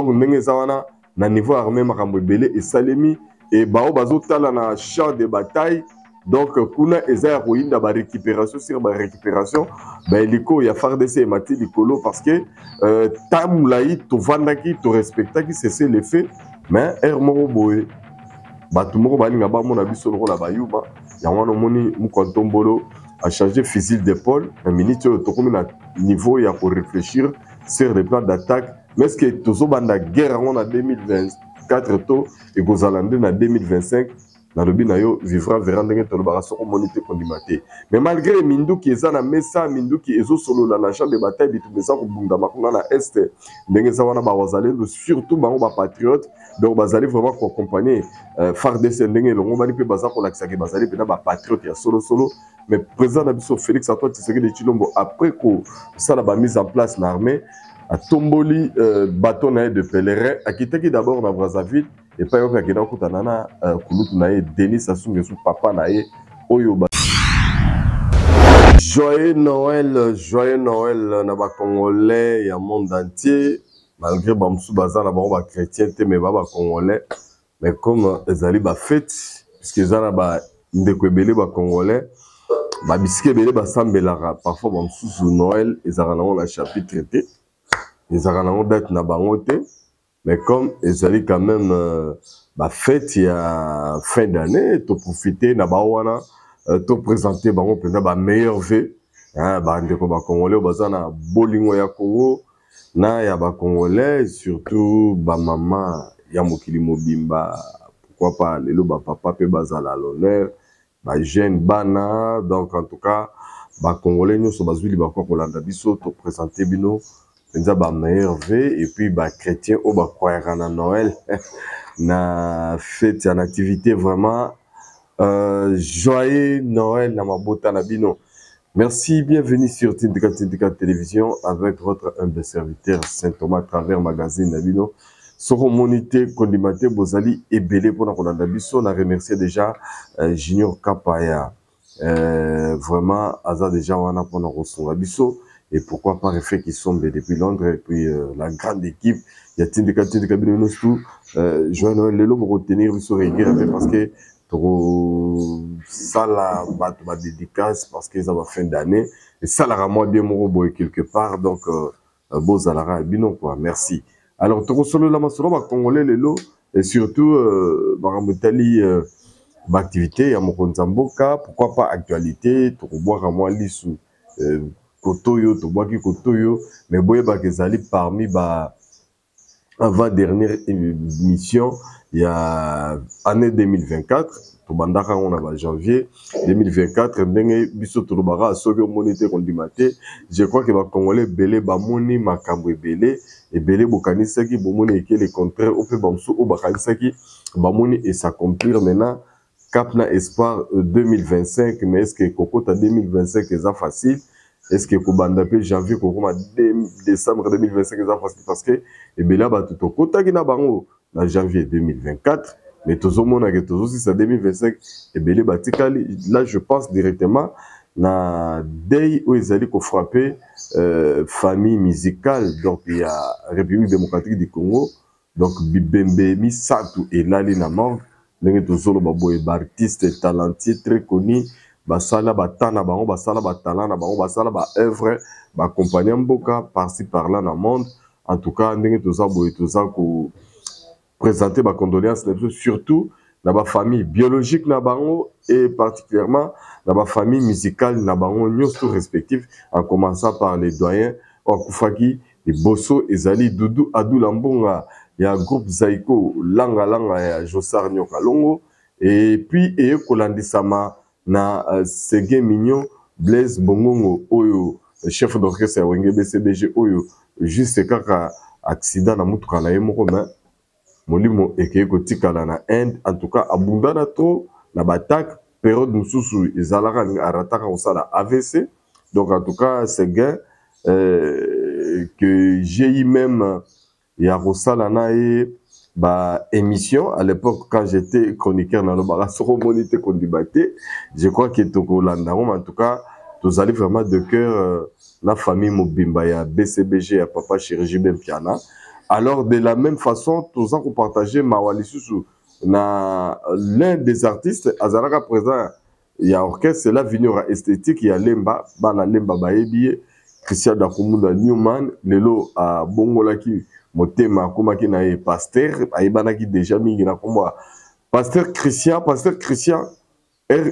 donc ndenge zawana na niveau armé makambo ebele esalemi et bao bazotala na champ de bataille. Donc kuna eza ya koyinda ba récupération sur ba récupération ba eliko ya FARDC et mati likolo parce que tamulai to vandaki to respectaki c'est le fait mais moko boye bato moko balinga bamona biso lokola bayuba yango wana omoni Mukontombolo a changé fusil d'épaule na minute oyo tokomi na niveau ya réfléchir sur le plan d'attaque mais est-ce que tozobanda guerre yango na 2024 to ekozala nde na 2025 na lobi na yo vivra verra ndenge tolobaka soko moni te kondima te mais malgré minduki eza na mesa minduki ezosolola na champ de bataille bitumba eza kobundama kuna na este ndenge eza wana bawazalendo surtout bango bapatriote donc bazali vraiment koaccompagner FARDC ndenge elongo bani mpe baza kolakisaki bazali mpena bapatriote ya solosolo mais président na biso Félix Antoine Tshisekedi Tshilombo après kosala bamise en place na armée atomboli bateau na ye de pèlerin akitaki d'abord na Brazzaville et pas yoka kina kutana na kulutu na ye Denis Sassou Nguesso papa na ye oyo ba joyeux Noël na ba congolais ya monde entier malgré ba musu baza na ba chrétien te mais ba congolais mais comme ezali ba fête puisque ezana ba ndeko ebele ba congolais ba bisike ebele ba sambelaka parfois ba musu Noël ezaka na chapitre te ezaka na date na bango te. Mais comme ezali quand même bah fête il y a fin d'année, to profiter na bawana, to présenter bango pendant ba meilleur vœu, hein ba ndeko ba congolais bazana bolingo ya Congo na ya ba congolais surtout ba maman ya mokili mobimba pourquoi pas lelo ba papa pe bazala l'honneur, ba jeune bana donc en tout cas ba congolais nyoso bazuli ba ko kolanda biso to présenter bino penza ba meilleur vœu et puis ba chrétien au ba croire na Noël na fête en activité vraiment joyeux Noël na mabota na bino. Merci, bienvenue sur Tindika Télévision avec votre humble serviteur Saint Thomas à travers magazine Nabino. Soro monité kondimate bozali ebele pour na kolanda biso na remercier déjà Junior Kapaya vraiment aza déjà wana pour na kosunga biso. Et pourquoi pas Refé qui sombre depuis Londres et puis la grande équipe. Il y a Tindika Bino tout. Joël Noël Lelo pour retenir sur régulièrement parce que ça la ma dédicace parce que ça va fin d'année. Et ça la moi bien mon boy quelque part. Donc, beaux alara Bino quoi. Merci. Alors, tu solo la masolo va congolais Lelo et surtout, Baramutali, activité à Mokonzamboka. Pourquoi pas actualité? Tu boire à moi l'issue. Kotoyo, Tobaki Kotoyo, mais boye bakezali parmi ba avant dernière émission il y a année 2024 tobandaka on a janvier 2024 ndenge biso tolobaka soki monité kondimate je crois que ba congolais belé ba moni makambo ebele bokanisaki bomoni eke le contraire ou pe bamso o bakanisaki ba moni et s'accomplir maintenant cap na espoir 2025 mais est-ce que kokota 2025 est facile? Est-ce que Kobanda pe janvier kokoma décembre 2025 parce que et bien là ba tout kota ki na bango na janvier 2024 mais tozomona que tozosi ça 2025 et bien batikali là je pense directement na day où ils allaient ko frapper famille musicale donc il y a République démocratique du Congo donc Bibembe Misatu et Lali na mort ndenge tozolo baboye artiste talentueux très connu basala batana bango basala batala na bango basala ba œuvre ba compagnie mboka par-ci par-là dans le monde en tout cas ndenge toza boye toza ko présenter ba condoléances surtout na ba famille biologique na bango et particulièrement na ba famille musicale na bango nyonso respectif en commençant par les doyens Okufaki et Bosso ezali Doudou Adula Mbonga ya groupe Zaiko langa ya Josar Nyoka Longo et puis et kolandisama na Ségué Mignon Blaise Bongongo oyo chef d'orchestre ya Wenge BCBG oyo juste kaka accident na mutuka na ye moko mais molimo ekeye kotikala na Inde en tout cas abundana to na batak période mususu ezalaka arataka kosala AVC donc en tout cas Ségué que j'ai eu même ya kosala na ye ba émission à l'époque quand j'étais chroniqueur dans le bar sur monité kondibaté je crois que tokolanda en tout cas tous allez vraiment de cœur la famille Mobimba ya BCBG ya papa Chirurgie Ben Piana Alors, de la même façon, tous en partager Mawali Susu. L'un des artistes, Azaraka présent, il y a orchestre, c'est la Vignora esthétique, il y a Lemba, Bana Lemba Baebi, Christian Dakumunda Newman, Lelo à Bongolaki, Motema, Komaki Nae, Pasteur, Aïbanaki déjà mis na Komwa. Pasteur Christian,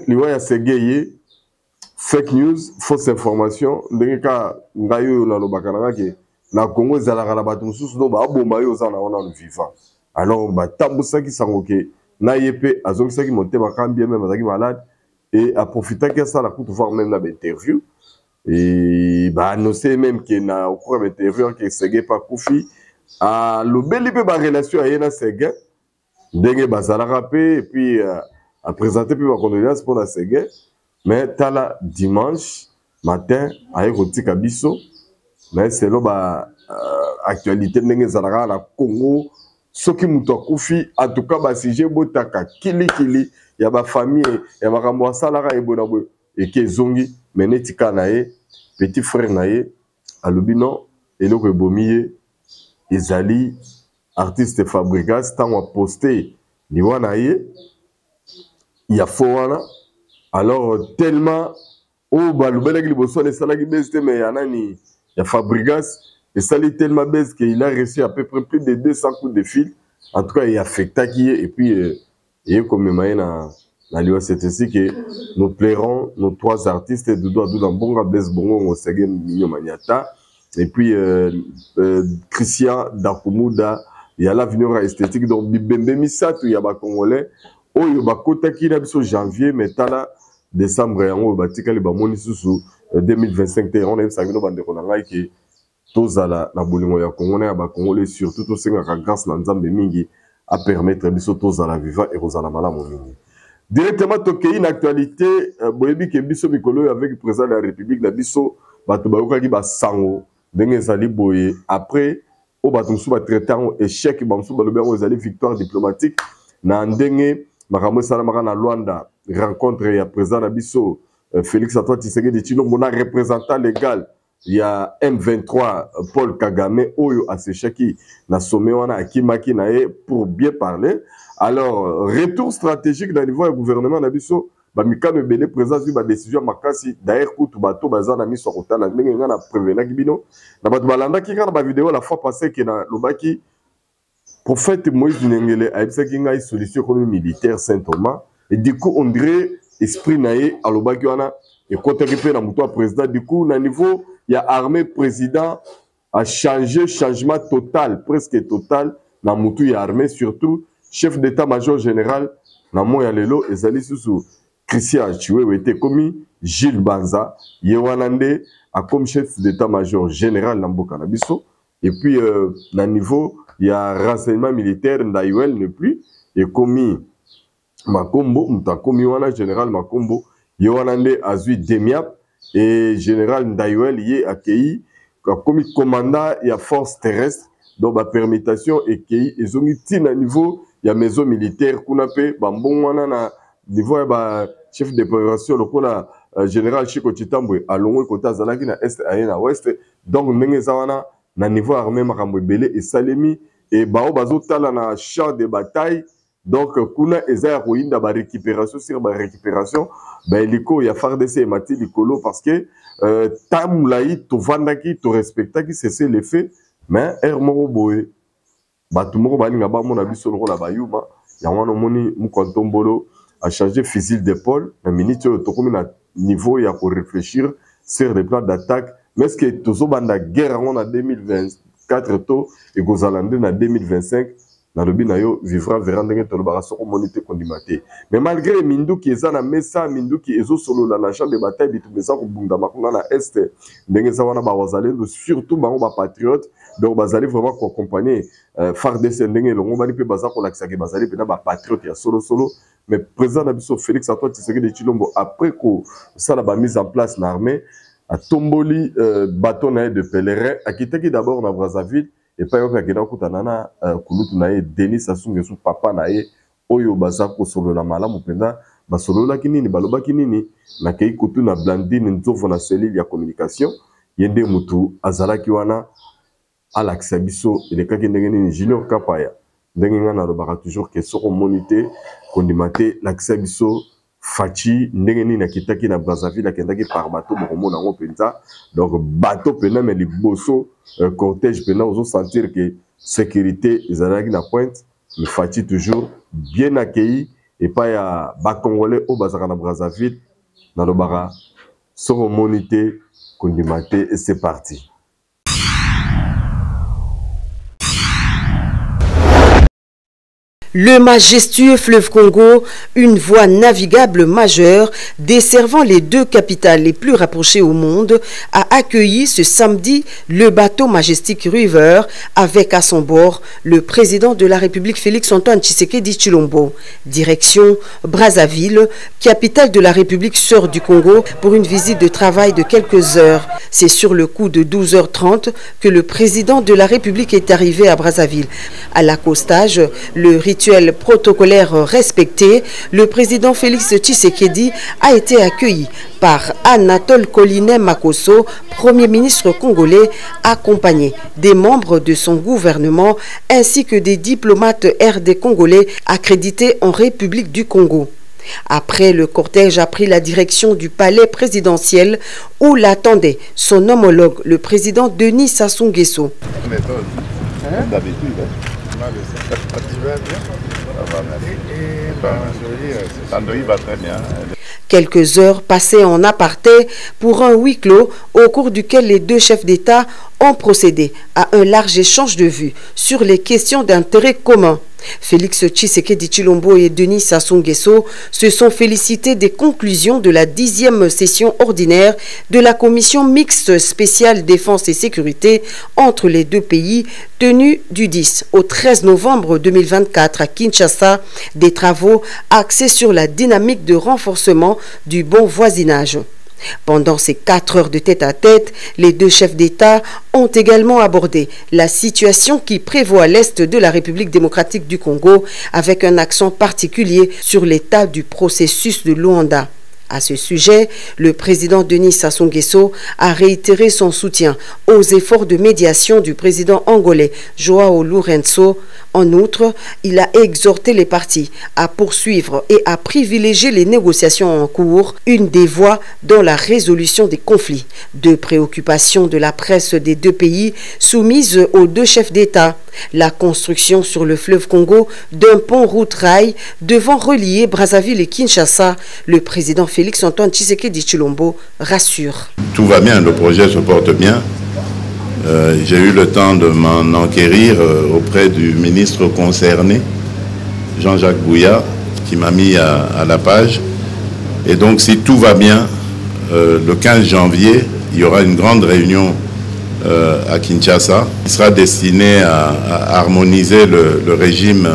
Liwaya Segeye, fake news, fausse information, ndengeka ngayo na lobakana ke na Congo zalaka na bato mususu no ba bomba yo za na ona le vivant. Alors ba tambusaki sango ke na yepe azongisaki motema kambi même azaki malade et a profité que ça la coup de voir même na interview et ba annoncé même que na au cours de l'interview que Sege pa Koufi a lobeli pe ba relation ayena Sege ndenge bazalaka pe et puis a présenté puis ba condoléances pour la Sege. Mais tala dimanche matin aye kotika biso mais c'est là actualité ndenge zalaka na Congo soki muto akufi en tout cas ba sujet botaka kili ya ba famille ya makambo asalaka ebona boy eke zongi mais netika na ye petit frère na ye alobi non eloko ebomiye ezali artiste Fabregas tango posté liwa na ye ya fowana. Alors, tellement, oh, bah, le bel liboso, les salariés baissent, mais il y a Fabregas, et ça l'est tellement baisse qu'il a reçu à peu près plus de 200 coups de fil. En tout cas, il a fait taquiller, et puis, il comme il c'est ainsi que nous plairons nos trois artistes, Doudou Adou Bonga, Blaise Bongo, Osege Mignon Maniata, et puis, Christian Dakumuda, il y a l'avenir esthétique, donc Bibembe Misatou, il y a ba Congolais, oh, il y a Kota qui est janvier, mais t'as décembre yango batika le bamoni susu 2025 te on a sabi no bande kona ngai ki tozala na bolingo ya Congo na ba Congolais surtout to senga ka grâce na nzambe mingi a permettre biso tozala vivant et rozala malamu mingi directement tokei une actualité boyebi ke biso mikolo avec le président de la République na biso bato bayoka ki ba sango ndenge ezali boye après o bato musu ba traiter en échec ba musu ba lobengo ezali victoire diplomatique na ndenge makambo salamaka na Luanda rencontre ya président Nabiso Félix Antoine Tshisekedi Tshilombo na représentant légal il y a M23 Paul Kagame Oyo Aseshaki na sommet wana akimaki nae pour bien parler. Alors retour stratégique dans le niveau du gouvernement Nabiso ba mikano belé présence ba décision makasi d'ailleurs kutu bato bazana miso kotala ndenge nga na prévenir kibino na bato balanda ki kana ba vidéo la fois passée que na lobaki prophète Moïse Nengele a une solution militaire Saint-Thomas. Et du coup, on dirait esprit naïe à l'Obakiwana et quand on a un président, du coup, au niveau, il y a armée président a changé, changement total, presque total, dans Moutou, il y a armée, surtout, chef d'état-major général, dans Moya Lelo, et Zali Soussou, Christian Chiwe, était commis, Gilles Banza, Yewanande, a comme chef d'état-major général, dans Bokanabiso, et puis, dans niveau, il y a renseignement militaire, Ndaïwel ne plus, et commis Makombo, Mutakomi wana général Makombo, Yowanande Azui Demiap, et général Ndaïwel y est accueilli comme commandant, il y a force terrestre, donc la permutation et qui ils ont mis à niveau, il y a maison militaire, qu'on appelle, bon wana na niveau, chef d'opération, le général Chiko Chitambwe, à Longo Kota Zalaki na Est, à Ouest, donc Nengezawana, na niveau armé Makambo Belé et Salemi, et Bao Bazo Tala na champ de bataille. Donc, kuna eza ruinda ba récupération sur ba récupération, ba liko ya FARDC et Mati Likolo parce que tamulaï to vandaki to respectaki c'est l'effet, mais ermo boye batu moko balinga ba mona biso lokola bayuma ya wana moni mukontombolo a changé fusil d'épaule na minute to komi na niveau ya ko réfléchir sur les plans d'attaque, mais est-ce que tozo banda guerre en 2024 to et gozalande na 2025 na lobi na yo vivra verra ndenge tolobaka soko monite kondimate. Mais malgré minduki eza na mesa minduki ezo solo na champ de bataille bitu besa ko bunda makunga na est ndenge za wana ba wazalendo surtout bango ba patriote donc bazali vraiment ko accompagner FARDC ndenge longo bani pe baza ko lakisa ke bazali pe na ba patriote ya solo mais président na biso Félix Antoine Tshisekedi Tshilombo après ko ça la ba mise en place na armée a tomboli bâton de pèlerin a kitaki d'abord na Brazzaville. Et pas yoka kina kutanana kulutu na ye Denis Sassou Nguesso papa na ye oyo baza ko solo la malamu penda ba solo la kinini baloba kinini na kei kutu na Blandine Nzovo na cellule ya communication yende mutu azalaki wana alakisa biso elekaki ndenge nini Junior Kapaya ndenge nga nalobaka toujours ke soko monité kondima te lakisa biso Fachi ndenge nini akitaki na Brazzaville akendaki par bateau bokomona yango mpenza donc bateau pena mais liboso cortège pena ozo sentir que sécurité ezalaki na pointe mais Fachi toujours bien accueilli et pas ya ba congolais au bazaka na Brazzaville nalobaka soko monité kondima te et c'est parti. Le majestueux fleuve Congo, une voie navigable majeure desservant les deux capitales les plus rapprochées au monde, a accueilli ce samedi le bateau Majestic River avec à son bord le président de la République Félix-Antoine Tshisekedi Tshilombo. Direction Brazzaville, capitale de la République sœur du Congo, pour une visite de travail de quelques heures. C'est sur le coup de 12h30 que le président de la République est arrivé à Brazzaville. À l'accostage, le rituel protocolaire respecté, le président Félix Tshisekedi a été accueilli par Anatole Colinet Makosso, Premier ministre congolais, accompagné des membres de son gouvernement ainsi que des diplomates RD congolais accrédités en République du Congo. Après, le cortège a pris la direction du palais présidentiel où l'attendait son homologue, le président Denis Sassou Nguesso. Quelques heures passées en aparté pour un huis clos au cours duquel les deux chefs d'État ont procédé à un large échange de vues sur les questions d'intérêt commun. Félix Tshisekedi Tshilombo et Denis Sassou Nguesso se sont félicités des conclusions de la 10e session ordinaire de la commission mixte spéciale défense et sécurité entre les deux pays tenue du 10 au 13 novembre 2024 à Kinshasa, des travaux axés sur la dynamique de renforcement du bon voisinage. Pendant ces 4 heures de tête-à-tête, les deux chefs d'État ont également abordé la situation qui prévaut à l'est de la République démocratique du Congo, avec un accent particulier sur l'état du processus de Luanda. À ce sujet, le président Denis Sassou Nguesso a réitéré son soutien aux efforts de médiation du président angolais Joao Lourenço. En outre, il a exhorté les parties à poursuivre et à privilégier les négociations en cours, une des voies dans la résolution des conflits. Deux préoccupations de la presse des deux pays soumises aux deux chefs d'État. La construction sur le fleuve Congo d'un pont route-rail devant relier Brazzaville et Kinshasa. Le président Félix-Antoine Tshisekedi Tshilombo rassure. Tout va bien, le projet se porte bien. J'ai eu le temps de m'en enquérir auprès du ministre concerné, Jean-Jacques Bouya, qui m'a mis à la page. Et donc, si tout va bien, le 15 janvier, il y aura une grande réunion à Kinshasa, qui sera destinée à harmoniser le régime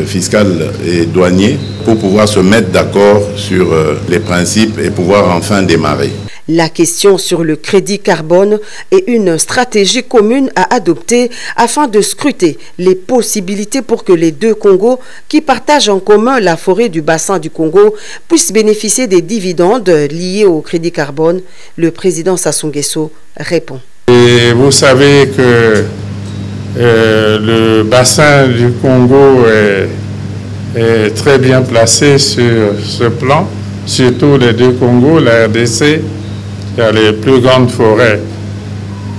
fiscal et douanier pour pouvoir se mettre d'accord sur les principes et pouvoir enfin démarrer. La question sur le crédit carbone est une stratégie commune à adopter afin de scruter les possibilités pour que les deux Congos, qui partagent en commun la forêt du bassin du Congo, puissent bénéficier des dividendes liés au crédit carbone. Le président Sassou Nguesso répond. Et vous savez que le bassin du Congo est très bien placé sur ce plan, surtout les deux Congos, la RDC. Il y a les plus grandes forêts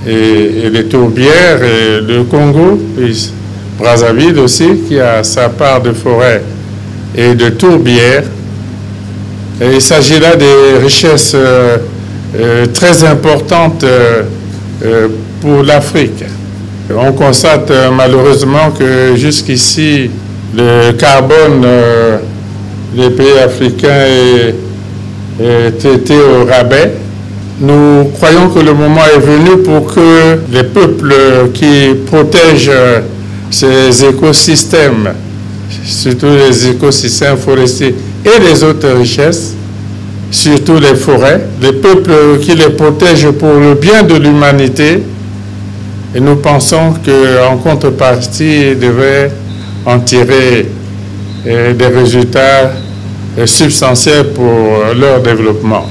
et les tourbières, et le Congo, puis Brazzaville aussi, qui a sa part de forêt et de tourbières. Et il s'agit là des richesses très importantes pour l'Afrique. On constate malheureusement que jusqu'ici, le carbone des pays africains est été au rabais. Nous croyons que le moment est venu pour que les peuples qui protègent ces écosystèmes, surtout les écosystèmes forestiers et les autres richesses, surtout les forêts, les peuples qui les protègent pour le bien de l'humanité, et nous pensons qu'en contrepartie, ils devraient en tirer des résultats substantiels pour leur développement.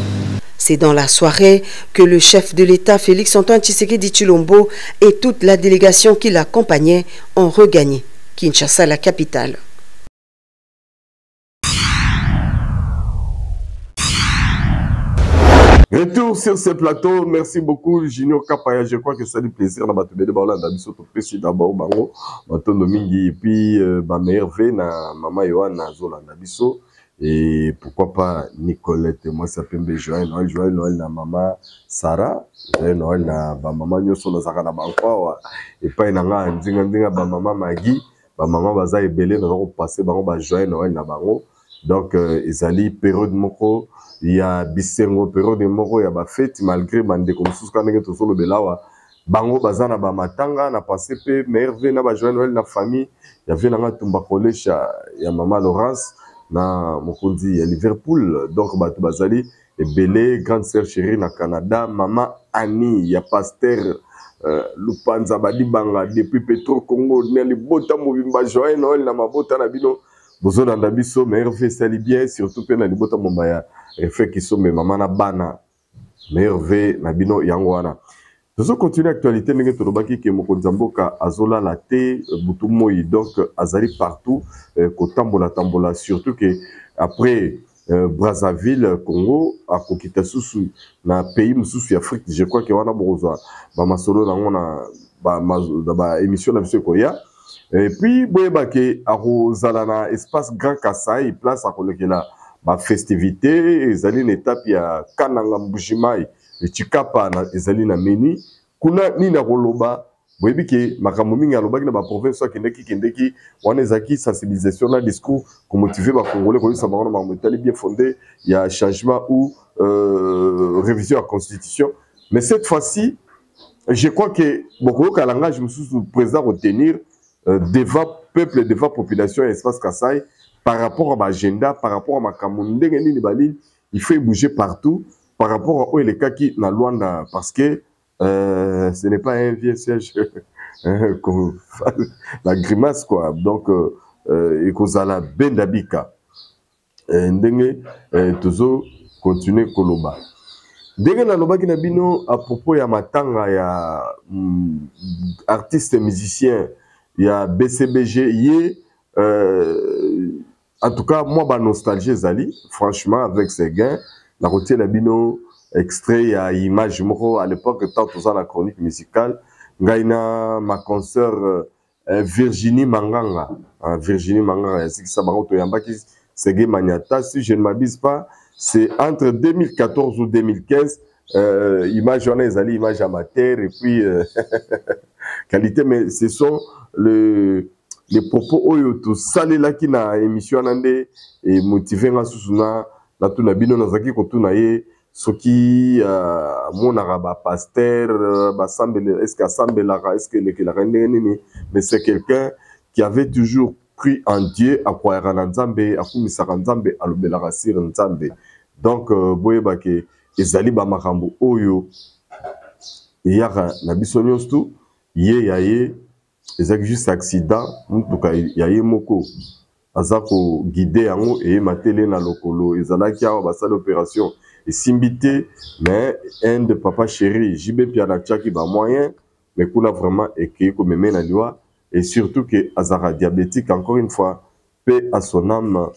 C'est dans la soirée que le chef de l'État, Félix-Antoine Tshisekedi Tshilombo, et toute la délégation qui l'accompagnait ont regagné Kinshasa, la capitale. Retour sur ce plateau, merci beaucoup Junior Kapaya, je crois que ça a du plaisir dans Batubé de Baola, Dabiso, Topesi, d'abord Bango, Matondo Mingi, et puis Hervé, na Mama Yohan, Zola, Dabiso, et pourquoi pas Nicolette, moi ça peut me joindre, Noël, na Mama Sarah, Noël, na Maman Nyoso, na Zara, na Bankwa, et pas Nanga, Ndinga, Maman Magui, Maman Baza et Belé, nous allons passer, Bango, Joël, Noël, na Bango, donc ils allaient période Moko. Il y a bisengo période de moko ya ba fête malgré bande comme sous kanenge to solo belawa bango bazana ba matanga na passé pe merve na ba joindre na famille ya vient na tumba collège ya Maman Laurence na mokonzi ya Liverpool donc ba bazali et belé grande sœur chérie na Canada Maman Annie ya pasteur Lupanza badi banga depuis Petro Congo na libota mobimba joindre Noël na mabota na bino bozo na biso merve sali bien surtout pe na libota mombaya fait qui sont mes mamans na bana merve na bino yango wana tozo continuer actualité ndenge tolobaki ke mokonzi mboka azola la te butu moi donc azali partout kotambola surtout que après Brazzaville Congo akokita susu na pays mususu ya Afrique je crois que wana bozwa ba masolo nango na ba émission na biso koya et puis boyeba ke arozala na espace Grand Kasai place akolekela ba festivité ezali une étape ya kananga mbujimai chikapa na ezali na meni kuna nina koloba boyebi ke makambo mingi alobaki na ba province kindeki wana ezaki sensibilisation na discours pour motiver ba congolais ko yisa bango makambo etali bien fondé ya changement ou révision à constitution mais cette fois-ci je crois que beaucoup ka langage mususu président retenir devant peuple devant population espace Kasai par rapport à l'agenda, par rapport à ma camonde, il faut bouger partout par rapport à les cas qui na Luanda parce que ce n'est pas un vieux siège la grimace quoi donc et kozala bendabika ndenge tozo continuer koloba ndenge na loba ki na bino à propos ya matanga ya artiste musicien ya BCBG yé en tout cas, moi, ma nostalgie, Zali, franchement, avec ces gains, la routier la bino, extrait à image, à l'époque, tant que ça, la chronique musicale, Gaïna, ma consoeur Virginie Manganga, Virginie Manganga, c'est ça, c'est Gay Maniata, si je ne m'abuse pas, c'est entre 2014 ou 2015, image, on a image amateur, et puis, qualité, mais ce sont les propos oyo to salela ki na émission nande et motiver nga susuna na tuna bino nazaki ko tuna ye soki monara ba pasteur ba sambele est-ce que sambela est-ce que le nini mais c'est quelqu'un qui avait toujours cru en Dieu à croire en Nzambe à kumisaka Nzambe alobela rasir Nzambe donc boyeba ke ezali ba makambo oyo yaka na biso nyonso ye yaye ezaki juste accident mutuka ya ye moko azako guider yango et matele na lokolo ezalaki awa basala opération esimbité mais un de papa chéri JB Piana Tchaki ba moyen mais kuna vraiment eke ko meme na liwa et surtout que azara diabétique encore une fois paix à son âme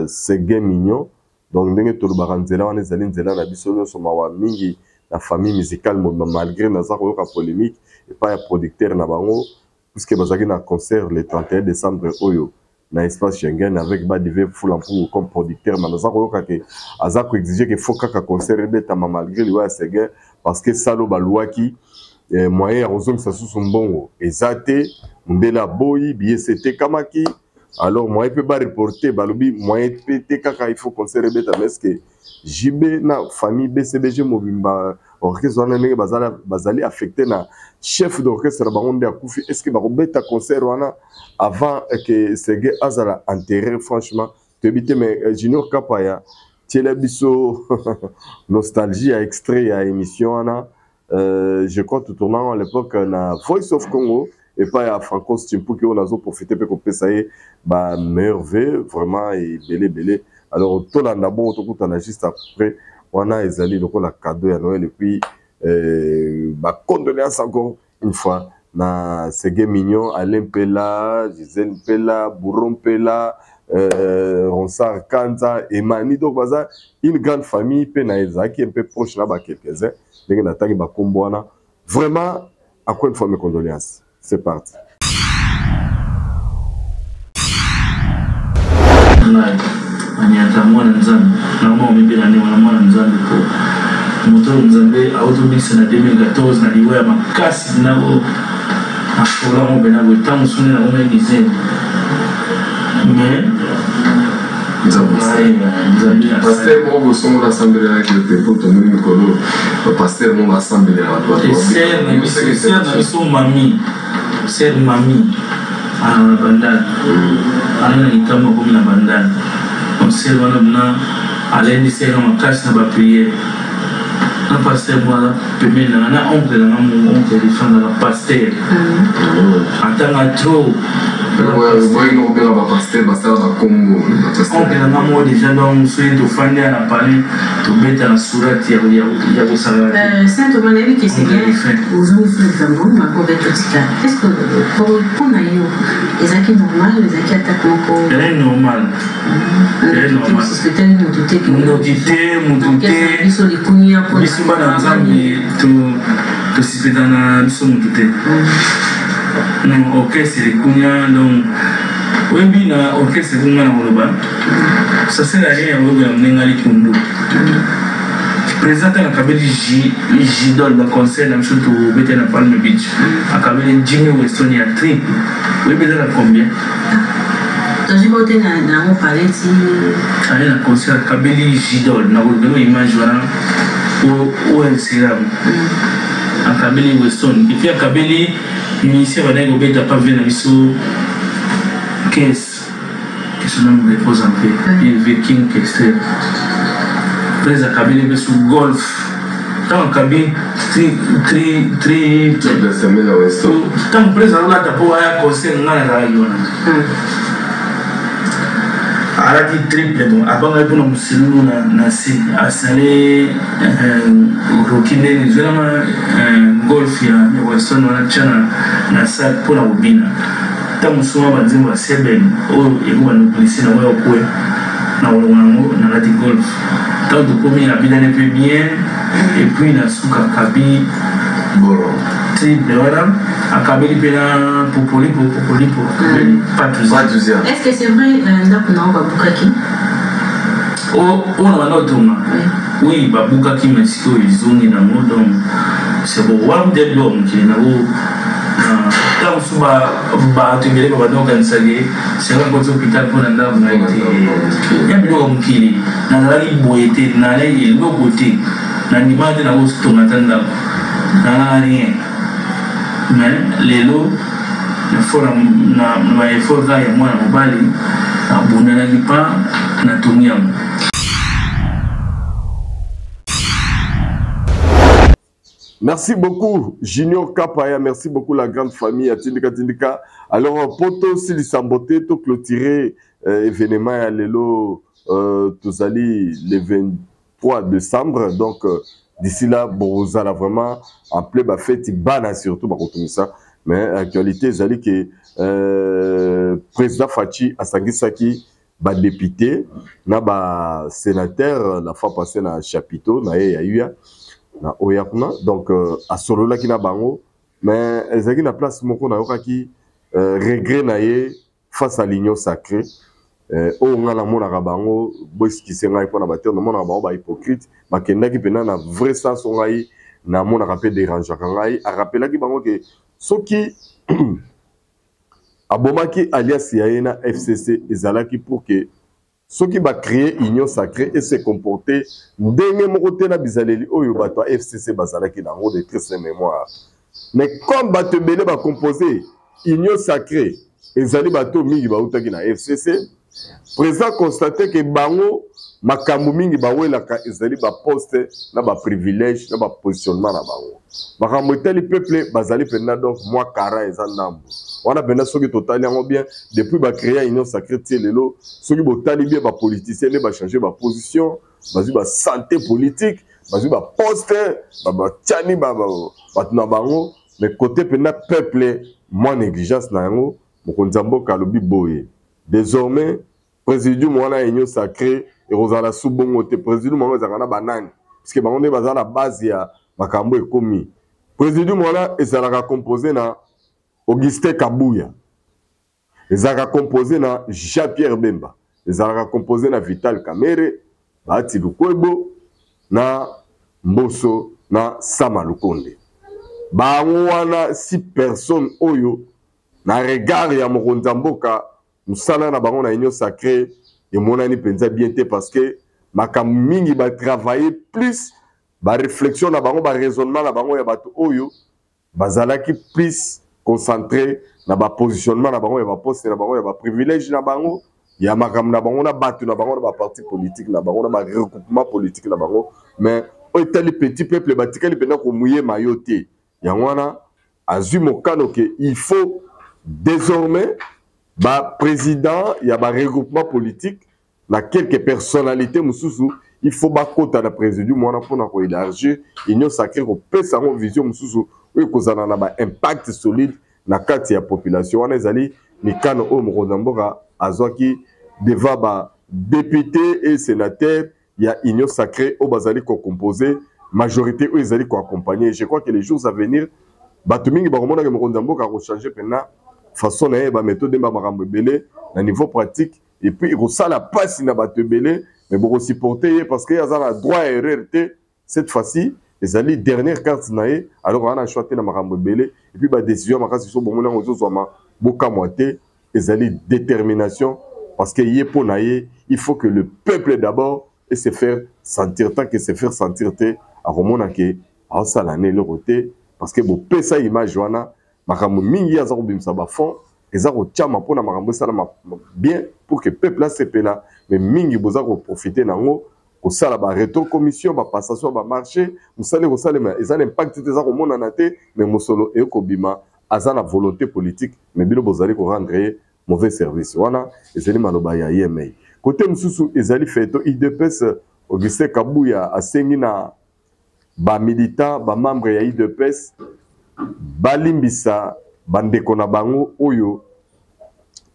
c'est gay mignon donc ndenge tolobaka nzela wana ezali nzela na biso nyonso mawa mingi la famille musicale malgré naza koyoka polémique et pas un producteur na bango puisque bazaki na concert le 31 décembre oyo na espace Schengen avec Badive Fulampu comme producteur mais naza koyoka ke azako exiger que faut kaka concert beta malgré liwa Schengen parce que salo baluaki moyen ya kozongisa susu mbongo ezate mbela boyi BCT kamaki alors moyen peut pas reporter balobi moyen pété kaka il faut concert beta mais est-ce que JB na famille BCBG mobimba orchestre wana ndenge bazali affecté na chef d'orchestre bangonde akufi est-ce que bakobeta concert wana avant que Sege azala enterré franchement tebite mais Junior Kapaya tiela biso nostalgie à extrait à émission wana je crois tout tournant à l'époque na Voice of Congo et pas à Franco Stimpu qui on a profité pour pesailler ba merveille vraiment et belé alors tout là d'abord tout on a juste après wana ezali lokola cadeau ya Noël et puis condoléances encore une fois na Ségué Mignon, Alain Pella, Gisèle Pella, Bourron Pella, Ronsard Kanza, Emani, donc baza une grande famille Penaïza qui est un peu proche là-bas quelques-uns, mais on attaque Bakomboana. Vraiment, encore une fois mes condoléances. C'est parti. Moto Nzambe autobus na 2014 na liwa makasi nabo akola mo bena botamu sone na ngome dizaine mais Nzambe pasteur mo bosomo l'assemblée avec le temple to moni mikolo pasteur mo l'assemblée la toi c'est na so mami c'est mami ana bandana ana itamo comme na bandana on sait wana na aleni c'est makasi na ba prière. Un pasteur, moi, peut mettre un oncle, mon oncle, il fait un pasteur. En tant que trop. Moi, il n'a pas pasteur, pasteur dans Congo. Oncle, maman, déjà, dans mon frère, tu fais un parler, tu mets un surat, il y a vos salaires. Saint Thomas, il a dit que c'est bien. Vous avez fait un bon, ma pauvre petite. Est-ce que pour Nayo, les acquis normal, les acquis attaquent encore? Elle est normale. Elle est normale. C'est peut-être une notité. Une notité. Ils sont les couilles pour les Biso bana nzambe to sipetana biso mutute non orchestre likunya donc webi na orchestre kunga na moloba ça c'est la rien webi amnenga likundu présenter la kabeli jidol na concert na mshuto bete na Palm Beach akabeli Jimmy Weston ya trip webi za combien j'ai voté dans mon palais si allez na concert kabeli jidol na wolbelo image wana au Instagram akabeli Weston et puis akabeli ministère va n'aller au pas venir ici qu'est-ce que son nom repose en paix il viking qu'est-ce après akabeli be sur golf tant akabeli tri tant présent là d'abord à concert na la yona arati triple bon avant de nous selon na asale rokine vraiment golf ya Weston wana chana na sa pour la ubina tamu soma banzimbo ya seben o yego na police na wao kwe na wolongo na rati golf tant de combien la bina ne peut bien et puis na suka kabi boro triple voilà akabeli pena popoli pas tout. Est-ce que c'est vrai donc non babukaki on a notre oui babukaki mais si ils ont dans mode donc c'est bon one de l'homme qui est là-haut tant suba ba tumele ba donc ansage c'est un gros hôpital pour nanda na été ya l'homme qui na ngali boité na le logoté na nimate na hosto matanda na rien mais les lots na effort ya mwana mobali abundana lipa na tumia. Merci beaucoup Junior Kapaya, merci beaucoup la grande famille à Tindika. Alors poto si lisambote to clôturer événement à lelo tozali le 23 décembre donc d'ici là bozala vraiment en plein ba fête bana surtout ba continuer ça mais actualité zali que président Fachi asangisaki ba député na ba sénateur la fois passée na chapiteau na ya na oyakuna donc a solola ki na bango mais ezaki na place moko na yokaki regret na ye face à l'union sacrée o ngala mona ka bango boskise ngai pona ba terre mona ba hypocrite bakendaki pena na vrai sens ngai na mona ka pe déranger ngai a rappelaki bango que soki abomaki alias yaena FCC ezalaki pour que ceux qui va créer union sacrée et se comporter ndenge moko te na bizaleli oyo bato FCC bazalaki na ngo de triste mémoire mais comme bato belé ba composer union sacrée ezali bato mingi bautaki na FCC président constaté que bango makambo mingi bawelaka ezali ba poste na ba privilège na ba positionnement na bango makambo teli peuple bazali pena donc moi kara ezandambo on a bien ceux qui totalement bien depuis ba créer union sacrée lelo ceux qui botali bien ba politicien ne ba changer ba position bazui ba santé politique, bazui ba poste, ba tiani ba na bango, mais côté pena peuple moins négligence na yango, mokonzi mboka lobi boye. Désormais, présidium wana union sacré et rozala subongo te présidium wana zakana banani parce que bango nde baza la base ya makambo ekomi. Présidium wana ezalaka composé na Augustin Kabuya, ezalaka composé na Jean-Pierre Bemba, ezalaka composé na Vital Kamerhe, Bahati Lukwebo, na Mbosso, na Sama Lukonde. Bango wana 6 personnes oyo na regard ya mokonzi mboka musala na bango na union sacrée et monani penza bien te parce que makambo mingi ba travailler plus ba réflexion na bango ba raisonnement na bango ya bato oyo bazalaki plus concentré na ba positionnement na bango ya ba poste na bango ya ba privilège na bango ya makambo na bango na bato na bango na ba parti politique na bango na ba regroupement politique na bango mais o tali petit peuple batikali pena ko mouiller mayote yangwana azui mokano que il faut désormais ba président ya ba regroupement politique na quelques personnalités mususu il faut ba kota na président mwana pona ko élargir union sacrée ko pesa ngo vision mususu o kozana na ba impact solide na kati ya population wana ezali mikano o mokonzi mboka azwaki devant ba député et sénateur ya union sacrée o bazali ko composer majorité o ezali ko accompagner. Je crois que les jours à venir bato mingi bakomona ke mokonzi mboka ko changer pena façon na ba méthode ba makambo belé na niveau pratique et puis il ça la passe na bato belé mais beaucoup supporter parce que ça a droit et erreur cette fois-ci les alliés dernière carte naé alors on a choisi na makambo belé et puis ba décision makasi so bomona ozo zoma boka moité les alliés détermination parce que yé pour naé il faut que le peuple d'abord et se faire sentir tant que se faire sentir te à romona ke a ça l'année le côté parce que bo pesa image wana makambo mingi aza kobimisa ba fond eza ko chama pona makambo sala bien pour que peuple là se pela mais mingi boza ko profiter nango ko sala ba rétro commission ba passation ba marché musale ko sala mais eza l'impact eza ko mona na te mais mosolo e ko bima aza na volonté politique mais bilo bozali ko rendre mauvais service wana ezali maloba ya IMA côté mususu ezali feto IDPS Augustin Kabuya asengi na ba militant ba membre ya IDPS balimbisa bandeko na bango oyo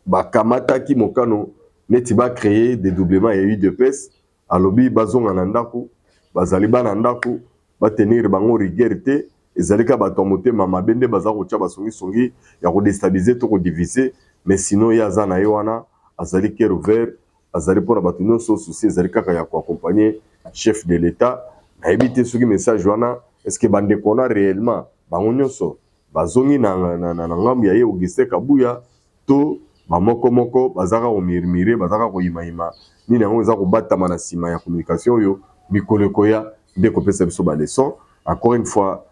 bakamata ki mokano neti ba créer dédoublement ya UDPS alobi bazonga na ndako bazali bana ndako ba tenir bango rigueur te ezalika bato motema mabende baza ko tia basongi songi ya ko déstabiliser to ko diviser mais sinon ya za na ye wana azali cœur ouvert azali pona bato nyonso souci ezali kaka ya ko accompagner chef de l'état na éviter ce message wana est-ce que bandeko na réellement bango nyonso bazongi na ngambu ya ye Augustin Kabuya to moko bazaka ko mirmire bazaka ko yimaima nini yango eza ko batama na sima ya communication yo mikoleko ya de ko pesa biso ba leçon encore une fois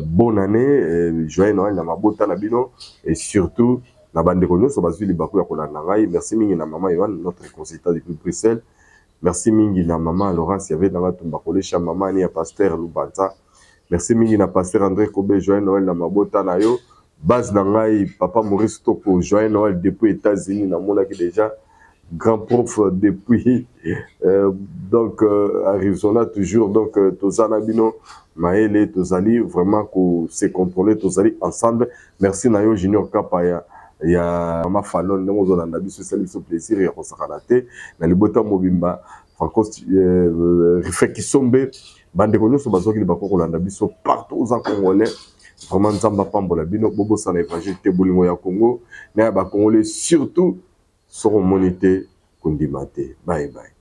bonne année joyeux Noël na mabota na bino et surtout na bandeko nyonso bazwi libaku ya kolanda ngai merci mingi na maman Yohan notre consultant depuis Bruxelles merci mingi na maman Laurence avait dans la tumba kolesha maman ni ya pasteur Lubanza. Merci mingi na pasteur André Kobe joyeux Noël na mabota na yo base na ngai papa Maurice Toko joyeux Noël depuis États-Unis na mona ki déjà grand prof depuis donc Arizona toujours donc tozana bino maele tozali vraiment ko se contrôler tozali ensemble merci na yo Junior Kapaya ya mama Fallon ndongo zolanda biso sali biso plaisir ya kosakana te na libota mobimba Franco Rifeki Sombe bandeko nyonso bazoki libako kolanda biso partout aux Congolais vraiment nzamba pambola bino bobo sana évangile te bolingo ya Congo na ya ba Congolais surtout soko monité kundimate bye bye.